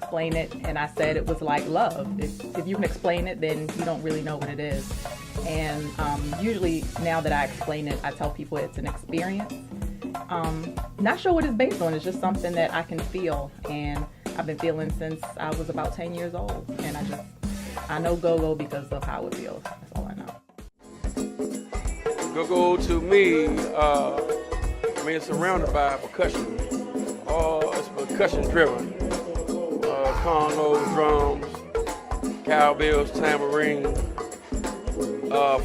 explain it, and I said it was like love. If you can explain it, then you don't really know what it is. And usually now that I explain it, I tell people it's an experience. Not sure what it's based on. It's just something that I can feel, and I've been feeling since I was about 10 years old. And I know go-go because of how it feels. That's all I know. Go-go to me, it's surrounded by percussion. It's percussion driven. Congos, drums, cowbells, tambourine,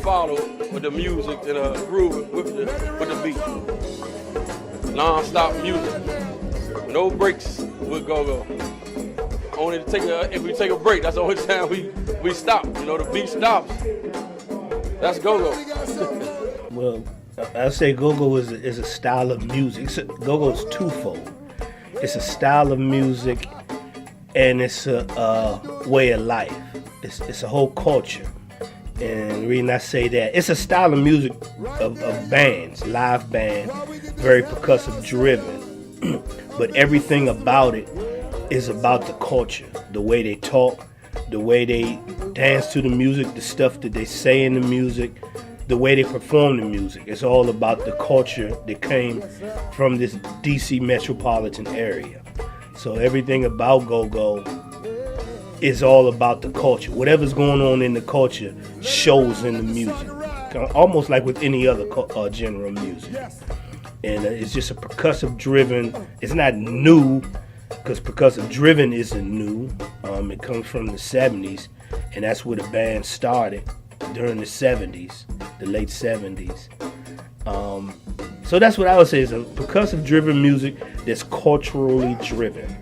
followed with the music and grooving with the beat. Non-stop music, no breaks with go-go. Only if we take a break, that's the only time we stop. The beat stops. That's go-go. Well, I say go-go is a style of music. Go-go is twofold. It's a style of music, and it's a way of life. It's a whole culture. And the reason I say that, it's a style of music of bands, live bands, very percussive driven. But everything about it is about the culture, the way they talk, the way they dance to the music, the stuff that they say in the music, the way they perform the music. It's all about the culture that came from this DC metropolitan area. So everything about go-go is all about the culture. Whatever's going on in the culture shows in the music, almost like with any other genre of music. And it's just a percussive driven. It's not new, because percussive driven isn't new. It comes from the 70s, and that's where the band started during the 70s, the late 70s. So that's what I would say is a percussive driven music that's culturally driven.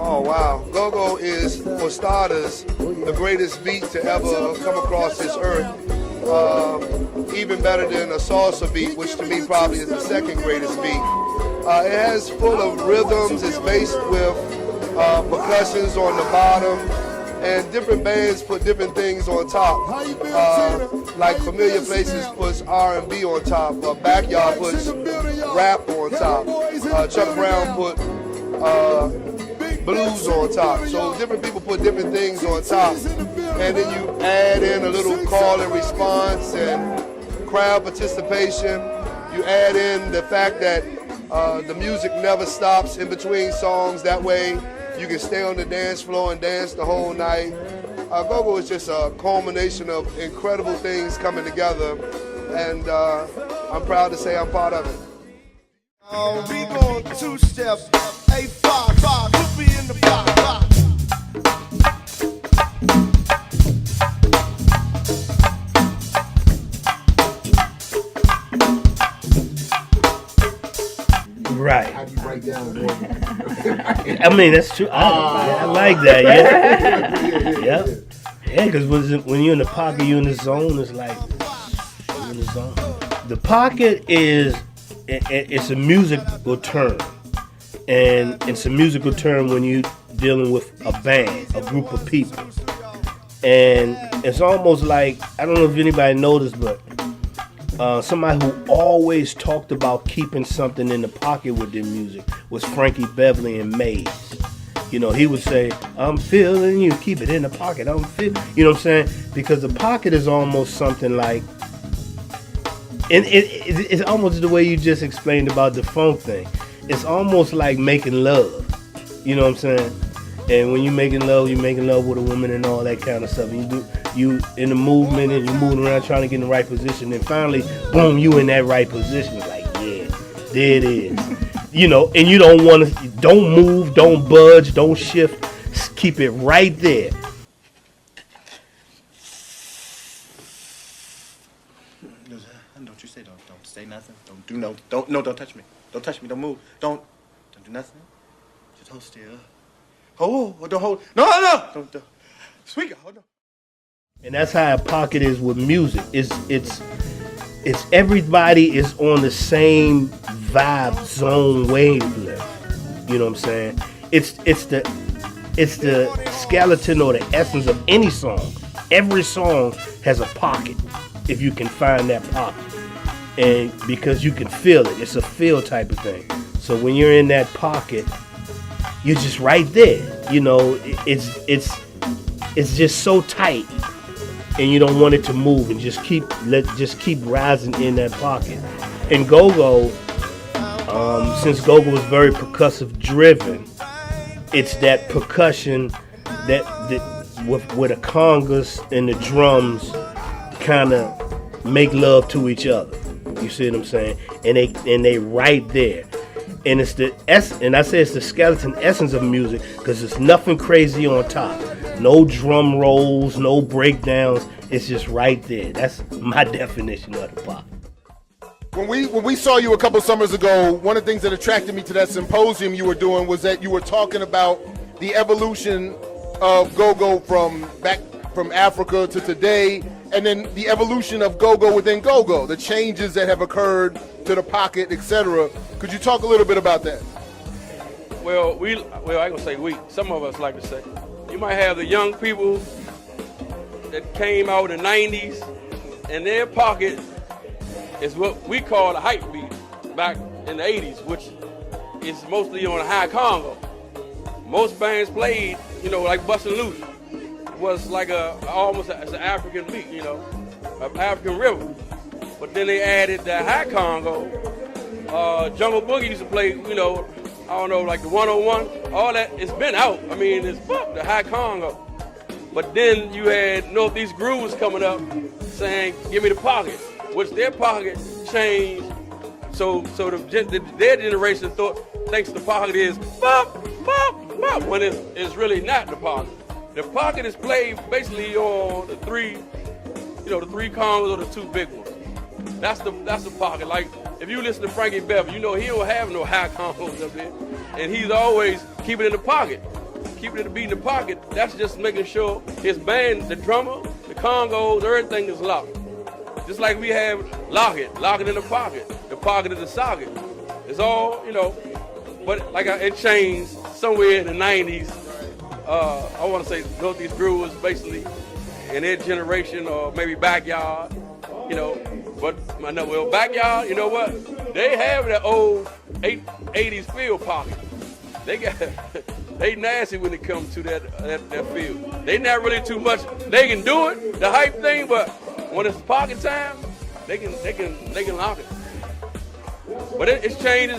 Oh wow, go-go is, for starters, the greatest beat to ever come across this earth. Even better than a salsa beat, which to me probably is the second greatest beat. It has full of rhythms, it's based with percussions on the bottom, and different bands put different things on top. Like Familiar Places puts R&B on top, Backyard puts rap on top, Chuck Brown put blues on top. So different people put different things on top, and then you add in a little call and response and crowd participation. You add in the fact that the music never stops in between songs. That way you can stay on the dance floor and dance the whole night. Go-go is just a culmination of incredible things coming together, and I'm proud to say I'm part of it. We going two-step, 8-5-5, put me in the box. Right. How do you break down the I mean, that's true. I like that, yeah. Yeah, because when you're in the pocket, you're in the zone. It's like, you're in the zone. The pocket it's a musical term. And it's a musical term when you're dealing with a band, a group of people. And it's almost like, I don't know if anybody noticed, but somebody who always talked about keeping something in the pocket with their music was Frankie Beverly and Maze. He would say, I'm feeling you, keep it in the pocket, I'm feeling, you know what I'm saying? Because the pocket is almost something like, and it's almost the way you just explained about the funk thing. It's almost like making love, you know what I'm saying? And when you're making love with a woman and all that kind of stuff. And you in the movement and you're moving around trying to get in the right position. And finally, boom, you in that right position. It's like, yeah, there it is. And you don't want to, don't move, don't budge, don't shift. Keep it right there. Don't you say, don't say nothing. Don't touch me. Don't touch me, don't move. Don't do nothing. Just hold still. Don't hold. No. Don't. Sweet, hold on. And that's how a pocket is with music. It's everybody is on the same vibe, zone, wavelength. You know what I'm saying? It's the skeleton or the essence of any song. Every song has a pocket, if you can find that pocket. And because you can feel it. It's a feel type of thing. So when you're in that pocket, you're just right there. You know, it's just so tight, and you don't want it to move, and just keep rising in that pocket. And go-go, since go-go is very percussive driven, it's that percussion that with the congas and the drums kind of make love to each other. You see what I'm saying? And they right there. And it's and I say it's the skeleton essence of music, because there's nothing crazy on top. No drum rolls, no breakdowns. It's just right there. That's my definition of the pop. When we saw you a couple summers ago, one of the things that attracted me to that symposium you were doing was that you were talking about the evolution of go-go from Africa to today, and then the evolution of go-go within go-go, the changes that have occurred to the pocket, etc. Could you talk a little bit about that? Well, I ain't gonna say we. Some of us like to say. You might have the young people that came out in the 90s, and their pocket is what we call a hype beat back in the 80s, which is mostly on a high Congo. Most bands played, like Bustin' Loose was like almost an African beat, an African rhythm. But then they added the high Congo. Jungle Boogie used to play, like the 101. All that, it's been out. I mean, it's the high Congo. But then you had Northeast Grooves coming up saying, give me the pocket, which their pocket changed. So their generation thought, thanks to the pocket is bop, bop, bop, when it's really not the pocket. The pocket is played basically on the three congos or the two big ones. That's the pocket. Like, if you listen to Frankie Beverly, he don't have no high congos up there. And he's always keeping it in the pocket. Keeping it to beat in the pocket, that's just making sure his band, the drummer, the congos, everything is locked. Just like we have lock it in the pocket of the socket. It's all, but it changed somewhere in the 90s. I want to say Northeast Grooves basically in their generation, or maybe Backyard, but Backyard, you know what? They have that old 80s field pocket. They nasty when it comes to that field. They not really too much. They can do it, the hype thing, but when it's pocket time, they can lock it. But it's changed.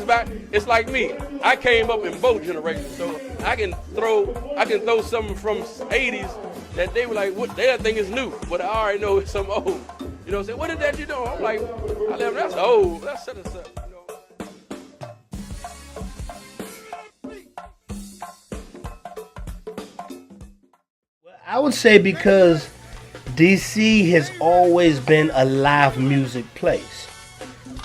It's like me. I came up in both generations, so I can throw something from 80s that they were like, what? They think is new, but I already know it's some old. Say, what is that you doing? I'm like, that's old. That's such and such. I would say because DC has always been a live music place,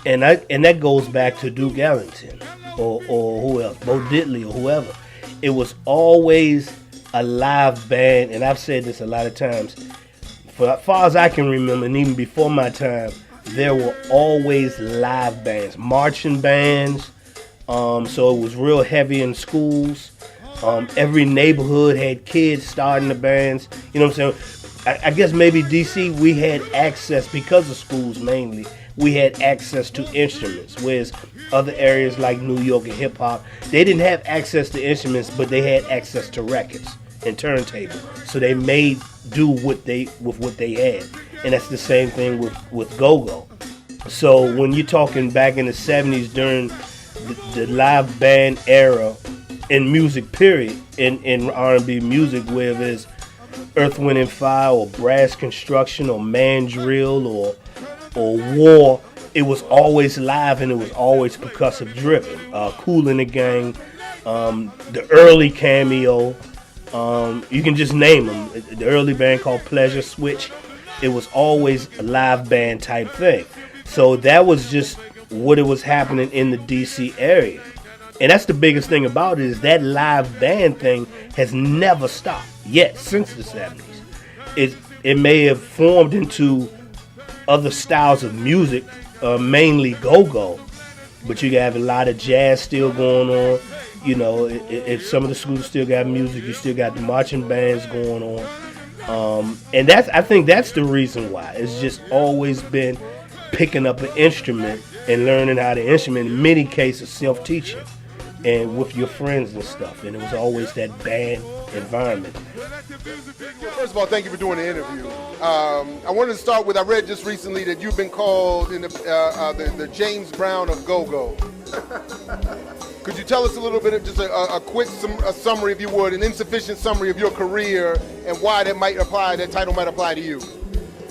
and that goes back to Duke Ellington or who else, Bo Diddley or whoever. It was always a live band, and I've said this a lot of times. For as far as I can remember, and even before my time, there were always live bands, marching bands. So it was real heavy in schools. Every neighborhood had kids starting the bands. You know what I'm saying? I guess maybe DC, we had access, because of schools mainly, we had access to instruments, whereas other areas like New York and hip-hop, they didn't have access to instruments, but they had access to records and turntables. So they made do with what they had. And that's the same thing with go-go. So when you're talking back in the 70s during the live band era, in music period, in R&B music, whether it's Earth, Wind and Fire or Brass Construction or Mandrill or War, it was always live and it was always percussive driven. Kool and the Gang, the early Cameo, you can just name them. The early band called Pleasure Switch, it was always a live band type thing. So that was just what it was happening in the DC area. And that's the biggest thing about it, is that live band thing has never stopped yet since the 70s. It may have formed into other styles of music, mainly go-go, but you have a lot of jazz still going on. If some of the schools still got music, you still got the marching bands going on. And I think that's the reason why. It's just always been picking up an instrument and learning how to instrument, in many cases self-teaching and with your friends and stuff. And it was always that band environment. First of all, thank you for doing the interview. I wanted to start with, I read just recently that you've been called in the James Brown of go-go. Could you tell us a little bit of just a quick summary, if you would, an insufficient summary of your career and why that title might apply to you?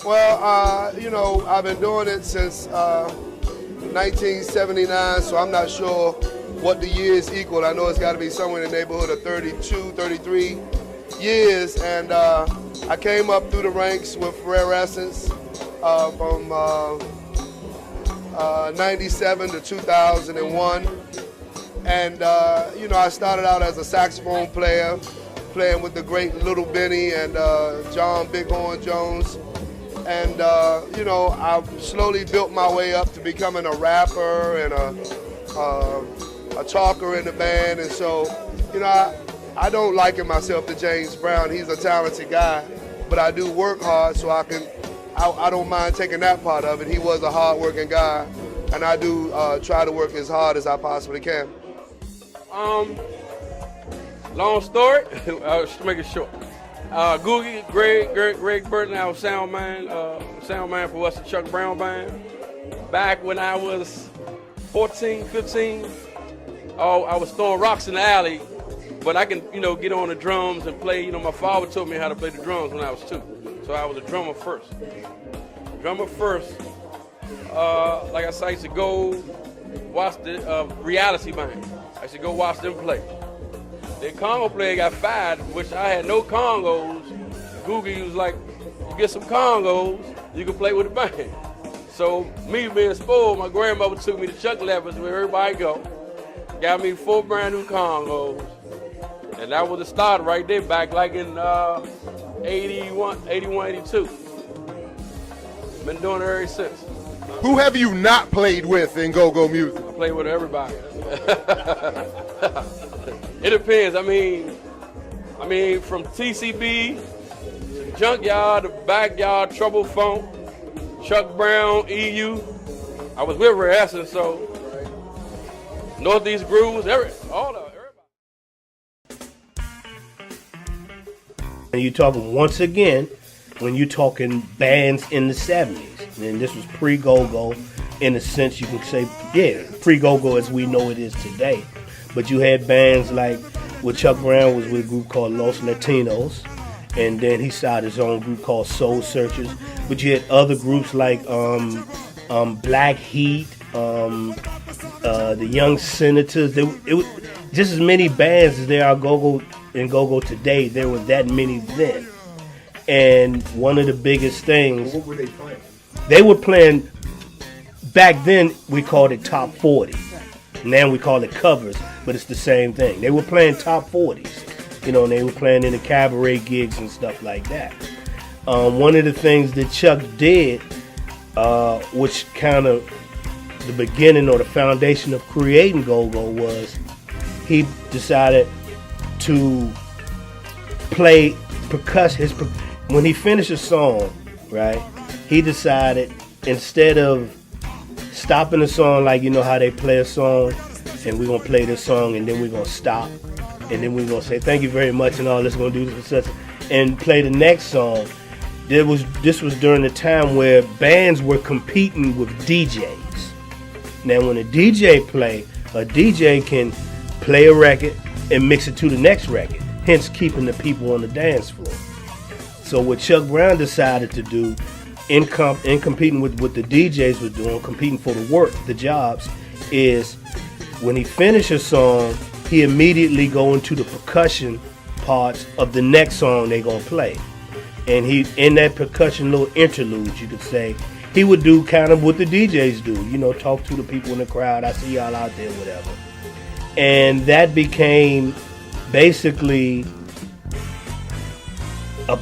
Well, you know, I've been doing it since 1979, so I'm not sure what the years equal. I know it's got to be somewhere in the neighborhood of 32, 33 years, and I came up through the ranks with Rare Essence from 97 to 2001, and you know, I started out as a saxophone player, playing with the great Little Benny and John Bighorn Jones, and you know, I slowly built my way up to becoming a rapper and a talker in the band, and so, you know, I don't liken myself to James Brown. He's a talented guy, but I do work hard, so I don't mind taking that part of it. He was a hard-working guy, and I do try to work as hard as I possibly can. Long story, I'll just make it short. Googie, Greg Burton, our sound man for us, the Chuck Brown Band. Back when I was 14, 15, I was throwing rocks in the alley, but I can, you know, get on the drums and play. You know, my father taught me how to play the drums when I was 2, so I was a drummer first. Like I said, I used to go watch the reality band. I used to go watch them play. The Congo player got fired, which I had no Congos. Googie was like, you get some Congos, you can play with the band. So me being spoiled, my grandmother took me to Chuck Levis where everybody go. Got me 4 brand new Congos. And that was the start right there, back like in 81, 82. Been doing it ever since. Who have you not played with in go-go music? I play with everybody. It depends. I mean, from TCB, Junkyard, the Backyard, Trouble Funk, Chuck Brown, EU. I was with Rare Essence, so Northeast Grooves, everybody. And you're talking, once again, when you're talking bands in the 70s, and this was pre-go-go, in a sense you can say, yeah, pre-go-go as we know it is today. But you had bands like, with Chuck Brown was with a group called Los Latinos, and then he started his own group called Soul Searchers. But you had other groups like Black Heat, the Young Senators. It was just as many bands as there are go-go today. There were that many then. And one of the biggest things... What were they playing? They were playing... Back then, we called it top 40. Now we call it covers, but it's the same thing. They were playing top 40s. You know, and they were playing in the cabaret gigs and stuff like that. One of the things that Chuck did, which kind of the beginning or the foundation of creating go-go, was he decided to play percussion. When he finished a song, right, he decided, instead of stopping the song like, you know how they play a song, and we're going to play this song and then we're going to stop, and then we're going to say thank you very much and all this, going to do this and play the next song. This was during the time where bands were competing with DJs. Now when a DJ can play a record and mix it to the next record, hence keeping the people on the dance floor. So what Chuck Brown decided to do, in competing with what the DJs were doing, competing for the work, the jobs, is when he finished a song, he immediately go into the percussion parts of the next song they gonna play. And he, in that percussion little interlude, you could say, he would do kind of what the DJs do, you know, talk to the people in the crowd, I see y'all out there, whatever. And that became basically a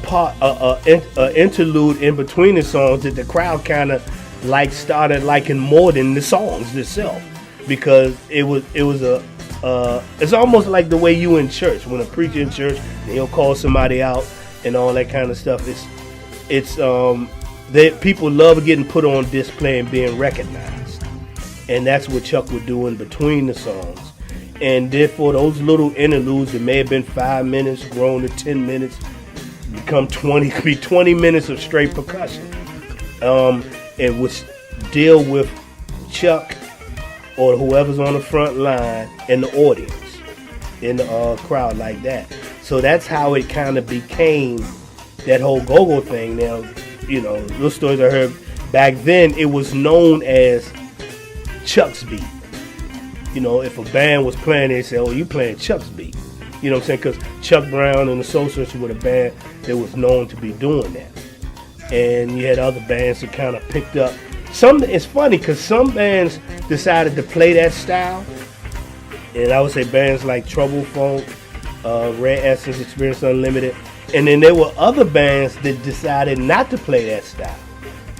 interlude in between the songs that the crowd kind of started liking more than the songs itself, because it's almost like the way you in church, when a preacher in church, he'll call somebody out and all that kind of stuff. It's people love getting put on display and being recognized. And that's what Chuck would do in between the songs. And therefore, those little interludes that may have been 5 minutes, grown to 10 minutes, become 20 minutes of straight percussion. And would deal with Chuck or whoever's on the front line and the audience in the crowd like that. So that's how it kind of became that whole go-go thing. Now, you know, those stories I heard back then, it was known as Chuck's beat. You know, if a band was playing, they say, "Oh, you playing Chuck's beat." You know what I'm saying? Because Chuck Brown and the Soul Searchers were a band that was known to be doing that. And you had other bands that kind of picked up. It's funny because some bands decided to play that style. And I would say bands like Trouble Funk, Red Essence, Experience Unlimited. And then there were other bands that decided not to play that style.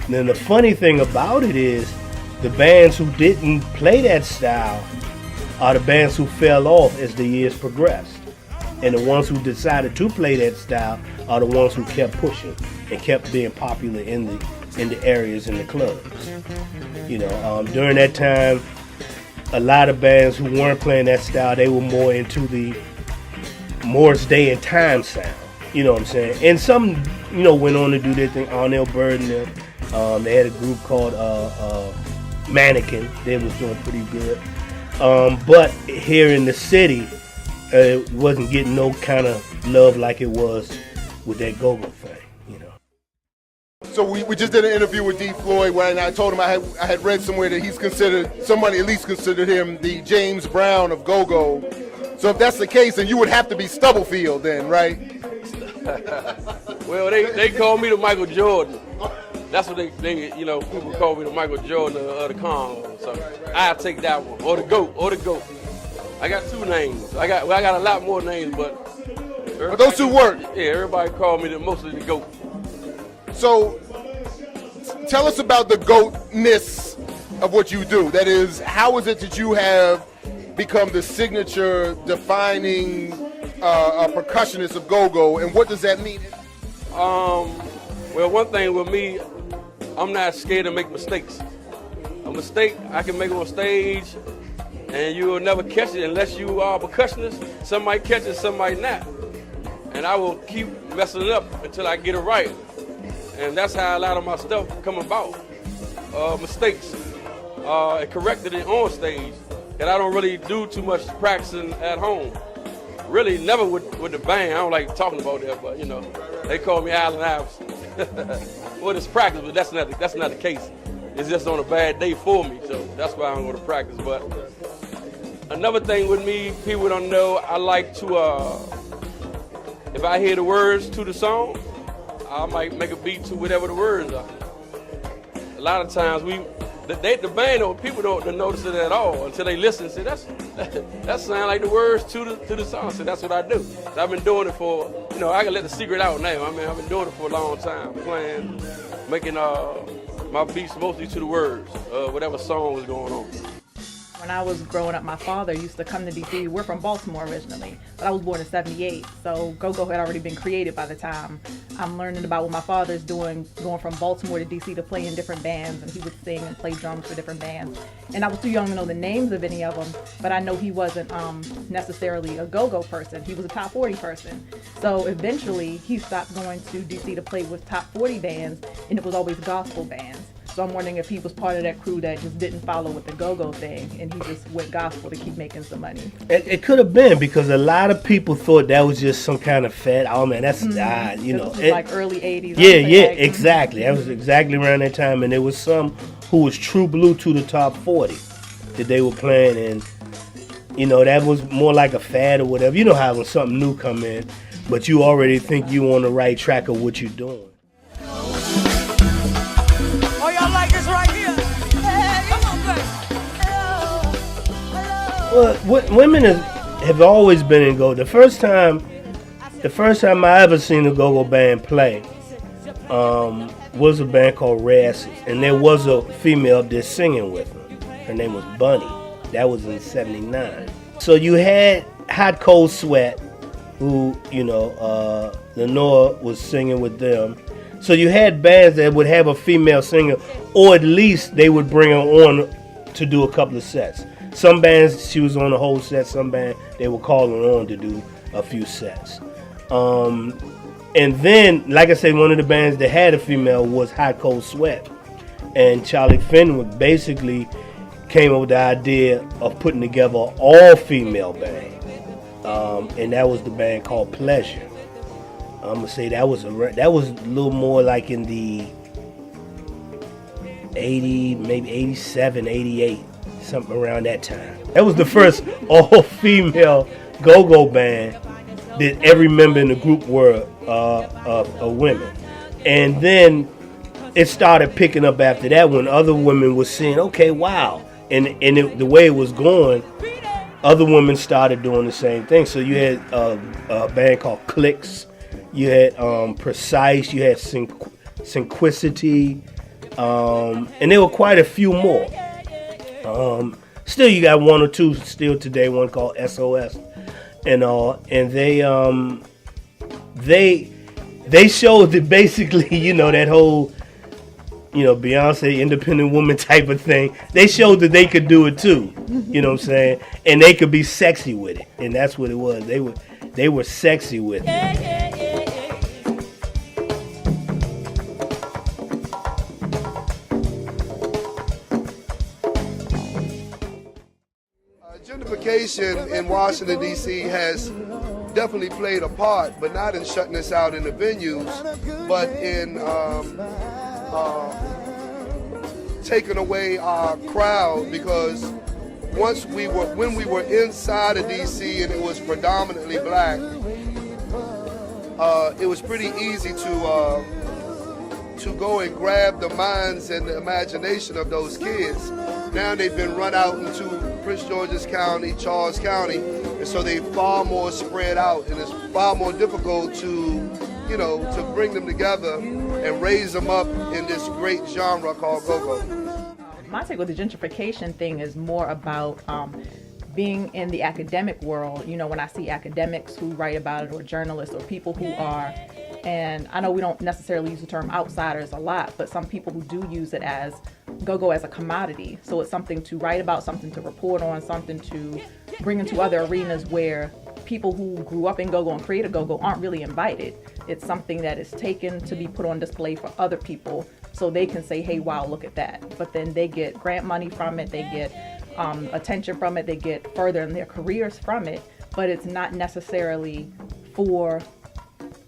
And then the funny thing about it is the bands who didn't play that style are the bands who fell off as the years progressed. And the ones who decided to play that style are the ones who kept pushing and kept being popular in the areas and the clubs. You know, during that time, a lot of bands who weren't playing that style, they were more into the Morris Day and Time sound. You know what I'm saying? And some, you know, went on to do their thing. Arnell Bird and them. They had a group called Mannequin. They was doing pretty good. But here in the city, it wasn't getting no kind of love like it was with that go-go thing, you know. So we just did an interview with D. Floyd when I told him I had read somewhere that he's considered, somebody at least considered him the James Brown of go-go. So if that's the case, then you would have to be Stubblefield then, right? Well, they call me the Michael Jordan. That's what they you know, people call me the Michael Jordan of the Congo. So I'll take that one, or the GOAT. I got two names. I got a lot more names, but those two work. Yeah, everybody call me mostly the GOAT. So tell us about the GOAT-ness of what you do. That is, how is it that you have become the signature defining percussionist of go-go, and what does that mean? Well, one thing with me, I'm not scared to make mistakes. A mistake, I can make it on stage, and you will never catch it unless you are a percussionist. Some might catch it, some might not. And I will keep messing it up until I get it right. And that's how a lot of my stuff come about. Mistakes. And corrected it on stage. And I don't really do too much practicing at home. Really, never with the band. I don't like talking about that, but you know, they call me Allen Iverson. Well, it's practice, but that's not the case. It's just on a bad day for me, so that's why I don't go to practice. But another thing with me, people don't know, I like to, if I hear the words to the song, I might make a beat to whatever the words are. A lot of times the band, people don't notice it at all until they listen and say, that sound like the words to the song. So that's what I do. I've been doing it for, you know, I can let the secret out now. I mean, I've been doing it for a long time, playing, making my beats mostly to the words, whatever song was going on. When I was growing up, my father used to come to D.C. We're from Baltimore originally, but I was born in '78, so go-go had already been created by the time I'm learning about what my father's doing, going from Baltimore to D.C. to play in different bands, and he would sing and play drums for different bands. And I was too young to know the names of any of them, but I know he wasn't necessarily a go-go person. He was a top 40 person. So eventually, he stopped going to D.C. to play with top 40 bands, and it was always gospel bands. So I'm wondering if he was part of that crew that just didn't follow with the go-go thing, and he just went gospel to keep making some money. It could have been, because a lot of people thought that was just some kind of fad. Oh man, that's you know, This was like early '80s. Yeah, exactly. That was exactly around that time, and there was some who was true blue to the top 40 that they were playing, and you know, that was more like a fad or whatever. You know how when something new come in, but you already think you on the right track of what you're doing. Well, women have always been in go. The first time I ever seen a go-go band play was a band called Red Essence, and there was a female up there singing with them. Her name was Bunny. That was in '79. So you had Hot Cold Sweat, who, you know, Lenore was singing with them. So you had bands that would have a female singer, or at least they would bring her on to do a couple of sets. Some bands she was on the whole set. Some band they were calling on to do a few sets. And then, like I said, one of the bands that had a female was Hot Cold Sweat, and Charlie Fenwick basically came up with the idea of putting together an all-female band, and that was the band called Pleasure. I'm gonna say that was a little more like in the 80, maybe 87, 88, something around that time. That was the first all-female go-go band that every member in the group were women. And then it started picking up after that when other women were seeing, okay, wow. And the way it was going, other women started doing the same thing. So you had a band called Clicks, you had Precise, you had Synquicity, and there were quite a few more. Still, you got one or two still today, one called SOS. And they showed that basically, you know, that whole, you know, Beyonce independent woman type of thing. They showed that they could do it too, you know what I'm saying, and they could be sexy with it, and that's what it was. They were sexy with it. Gentrification in Washington, D.C. has definitely played a part, but not in shutting us out in the venues, but in taking away our crowd, because when we were inside of D.C. and it was predominantly black, it was pretty easy to go and grab the minds and the imagination of those kids. Now they've been run out into Prince George's County, Charles County, and so they're far more spread out, and it's far more difficult to bring them together and raise them up in this great genre called go-go. My take with the gentrification thing is more about being in the academic world. You know, when I see academics who write about it, or journalists, or people who are, and I know we don't necessarily use the term outsiders a lot, but some people who do use it as go-go as a commodity. So it's something to write about, something to report on, something to bring into other arenas where people who grew up in go-go and created go-go aren't really invited. It's something that is taken to be put on display for other people so they can say, hey, wow, look at that. But then they get grant money from it, they get attention from it, they get further in their careers from it, but it's not necessarily for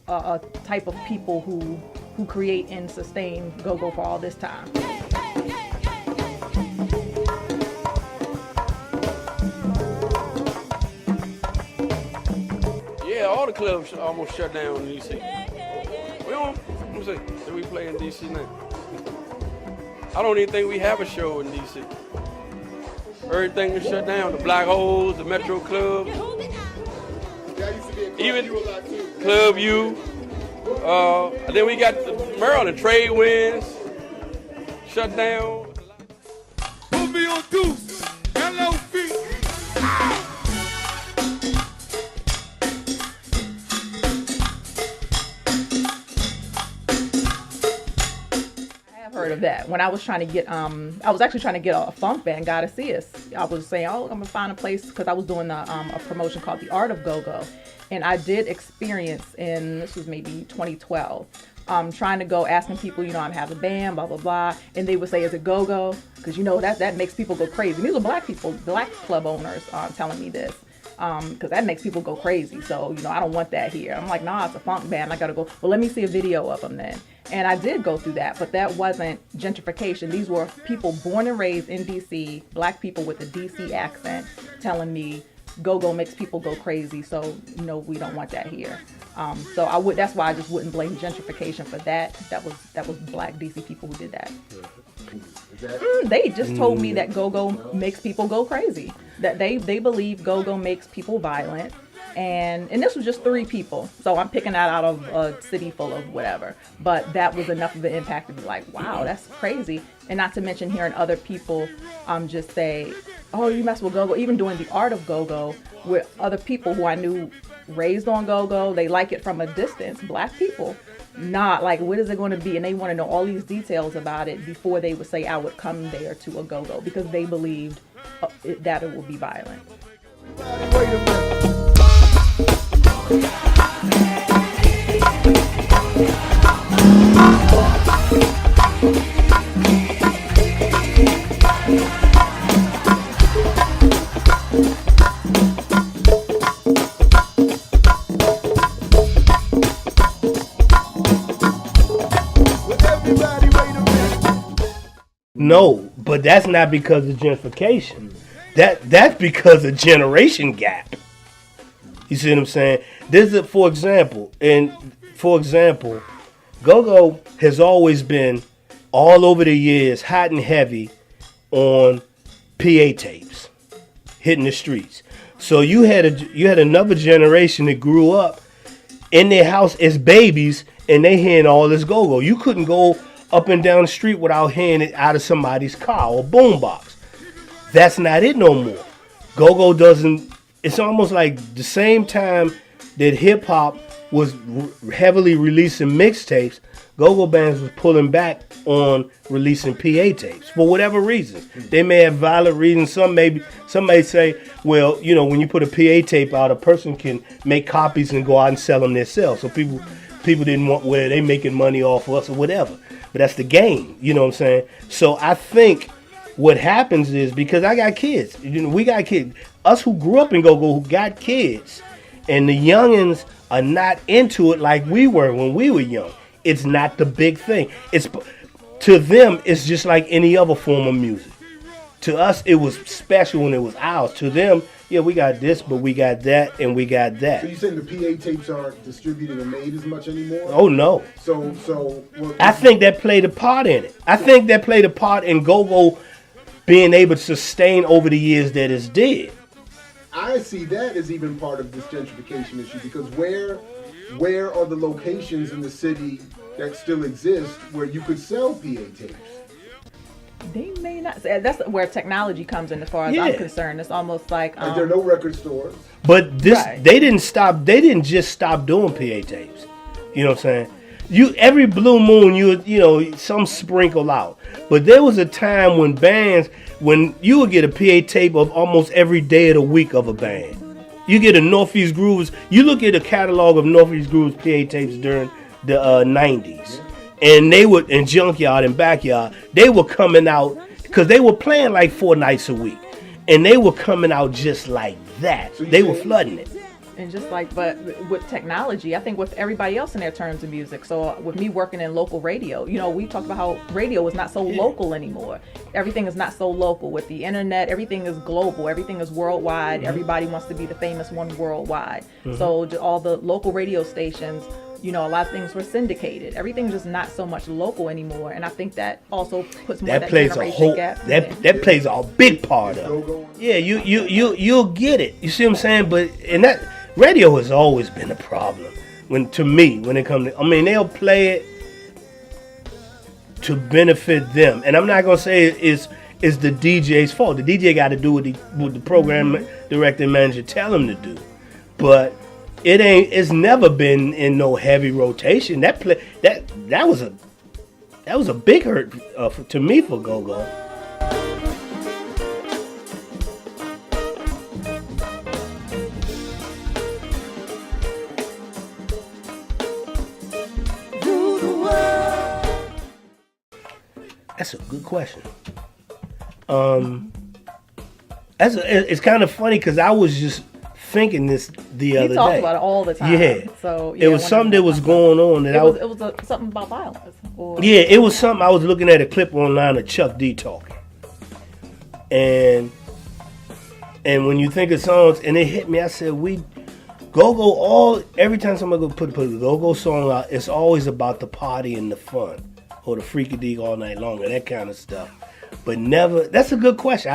a type of people who create and sustain go-go for all this time. Yeah, all the clubs almost shut down in D.C. Let me see, do we play in D.C. now? I don't even think we have a show in D.C. Everything is shut down. The Black Holes, the Metro Club, even Club U. And then we got the Maryland Trade Winds shut down. Put me on Deuce, L.O.V. Heard of that. When I was trying to get I was actually trying to get a funk band, Nastiest. I was saying, oh, I'm gonna find a place, because I was doing a promotion called The Art of Go-Go, and I did experience this was maybe 2012, trying to go asking people, I have a band, blah blah blah, and they would say, is it go-go? Because that makes people go crazy. And these are black people, black club owners telling me this. Because that makes people go crazy. So, I don't want that here. I'm like, nah, it's a funk band. I got to go, well, let me see a video of them then. And I did go through that, but that wasn't gentrification. These were people born and raised in D.C., black people with a D.C. accent telling me go-go makes people go crazy. So, we don't want that here. That's why I just wouldn't blame gentrification for that. That was black D.C. people who did that. They just told me that go-go makes people go crazy. That they believe go-go makes people violent. And this was just 3 people. So I'm picking that out of a city full of whatever. But that was enough of an impact to be like, wow, that's crazy. And not to mention hearing other people just say, oh, you mess with go-go. Even doing The Art of Go-Go with other people who I knew raised on go-go. They like it from a distance, black people. not like, what is it going to be? And they want to know all these details about it before they would say, I would come there to a go-go, because they believed that it will be violent. Wait a minute. Everybody, wait a minute. No, but that's not because of gentrification. That's because of generation gap. You see what I'm saying? This is, for example, go-go has always been all over the years hot and heavy on PA tapes hitting the streets. So you had another generation that grew up in their house as babies, and they hearing all this go-go. You couldn't go up and down the street without hearing it out of somebody's car or boombox. That's not it no more. Go-go doesn't. It's almost like the same time that hip hop was heavily releasing mixtapes, go-go bands was pulling back on releasing PA tapes for whatever reasons. They may have valid reasons. Some may say, well, you know, when you put a PA tape out, a person can make copies and go out and sell them themselves. So people didn't want where they making money off of us or whatever. But that's the game, you know what I'm saying? So I think what happens is, because I got kids, you know, we got kids. Us who grew up in go-go, who got kids, and the youngins are not into it like we were when we were young. It's not the big thing. It's to them, it's just like any other form of music. To us, it was special and it was ours. To them, yeah, we got this, but we got that, and we got that. So you saying the PA tapes aren't distributed and made as much anymore? Oh no. So I think that played a part in it. I think that played a part in go-go being able to sustain over the years that it's did. I see that as even part of this gentrification issue, because where are the locations in the city that still exist where you could sell PA tapes? They may not. That's where technology comes in, as far as I'm concerned. It's almost like Like there are no record stores. But this, Right. they didn't just stop doing PA tapes. You know what I'm saying? Every blue moon, you know, some sprinkle out. But there was a time when you would get a PA tape of almost every day of the week of a band. You get a Northeast Grooves. You look at a catalog of Northeast Grooves PA tapes during the 90s. And they would, in Junkyard and Backyard, they were coming out, because they were playing like 4 nights a week. And they were coming out just like that. So they were flooding it. And just like, but with technology, I think with everybody else in their terms of music. So with me working in local radio, you know, we talked about how radio is not so local anymore. Everything is not so local. With the internet, everything is global. Everything is worldwide. Mm-hmm. Everybody wants to be the famous one worldwide. Mm-hmm. So all the local radio stations, you know, a lot of things were syndicated. Everything's just not so much local anymore. And I think that also puts more that plays generation gap. That plays a big part of it. Yeah, you'll get it. You see what I'm saying? But and that radio has always been a problem when it comes to, I mean, they'll play it to benefit them. And I'm not gonna say it's the DJ's fault. The DJ got to do what the program director and manager tell him to do. But it's never been in no heavy rotation. That was a big hurt to me for go-go. That's a good question. It's kind of funny because I was just thinking this the other day. He talks about it all the time. Yeah. So it was something that was going on that it was something about violence. Yeah, it was something. I was looking at a clip online of Chuck D talking, and when you think of songs, and it hit me, I said, every time somebody go put a go-go song out, it's always about the party and the fun, or the freaky-deek all night long, or that kind of stuff. But never. That's a good question.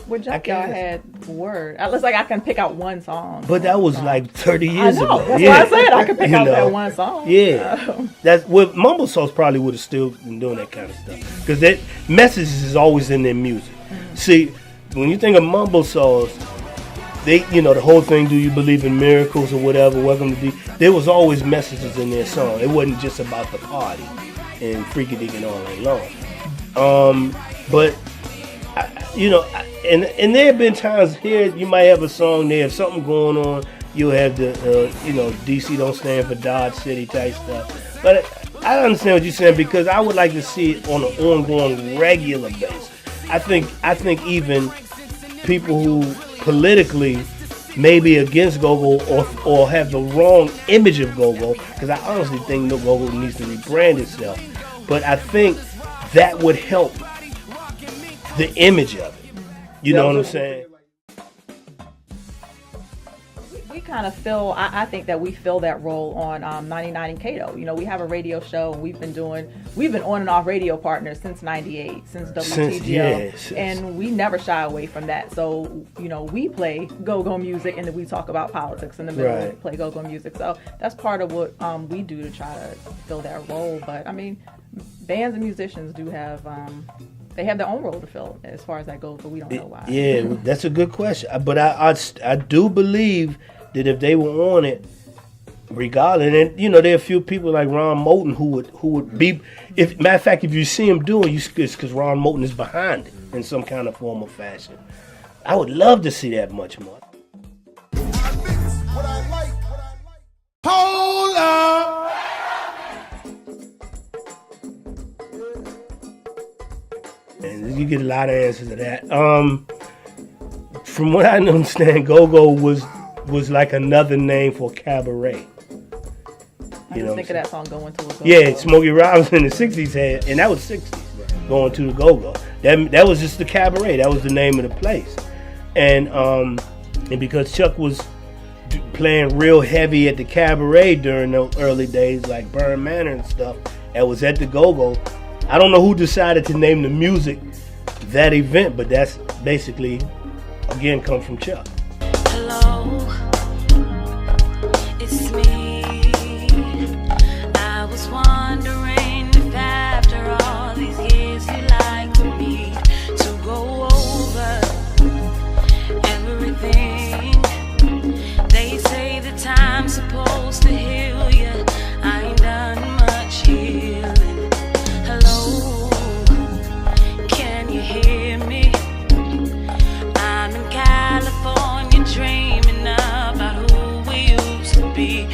Well, Junkyard had Word. It's like I can pick out one song. But that was like 30 years ago. That's why I said I could pick out that one song. Yeah. That's what Mumble Sauce probably would have still been doing that kind of stuff. Because that message is always in their music. Mm-hmm. See, when you think of Mumble Sauce, they, the whole thing, do you believe in miracles or whatever, welcome to D. There was always messages in their song. It wasn't just about the party and freaky digging all day long. But, and there have been times here, you might have a song, they have something going on, you'll have the, DC don't stand for Dodge City type stuff. But I understand what you're saying, because I would like to see it on an ongoing, regular basis. I think even people who politically may be against go-go or have the wrong image of go-go, because I honestly think go-go needs to rebrand itself. But I think that would help the image of it. You know what I'm saying? We kind of fill, I think that we fill that role on 99 and Cato. We have a radio show, and we've been on and off radio partners since '98, since WTGO, and we never shy away from that. So, we play go-go music, and then we talk about politics in the middle, Right. play go-go music. So that's part of what we do to try to fill that role. But I mean, bands and musicians do have, they have their own role to fill as far as that goes, but we don't know why. Yeah, that's a good question. But I do believe that if they were on it, regardless, and there are a few people like Ron Moulton who would be. If matter of fact, if you see him doing, it's because Ron Moulton is behind it in some kind of form or fashion. I would love to see that much more. Hold up. And you get a lot of answers to that. From what I understand, go-go was like another name for cabaret. I just think of that song, Going to a Go-Go. Yeah, Smokey Robinson in the 60s had, and that was 60s, Going to the Go-Go. That was just the cabaret. That was the name of the place. And because Chuck was playing real heavy at the cabaret during the early days, like Burn Manor and stuff, that was at the Go-Go. I don't know who decided to name the music that event, but that's basically, again, comes from Chuck. Hello, it's me. I was wondering if after all these years you'd like to meet to go over everything. They say the time's supposed to heal you. I ain't done much healing. Hello, can you hear me? I'm in California dreaming about who we used to be.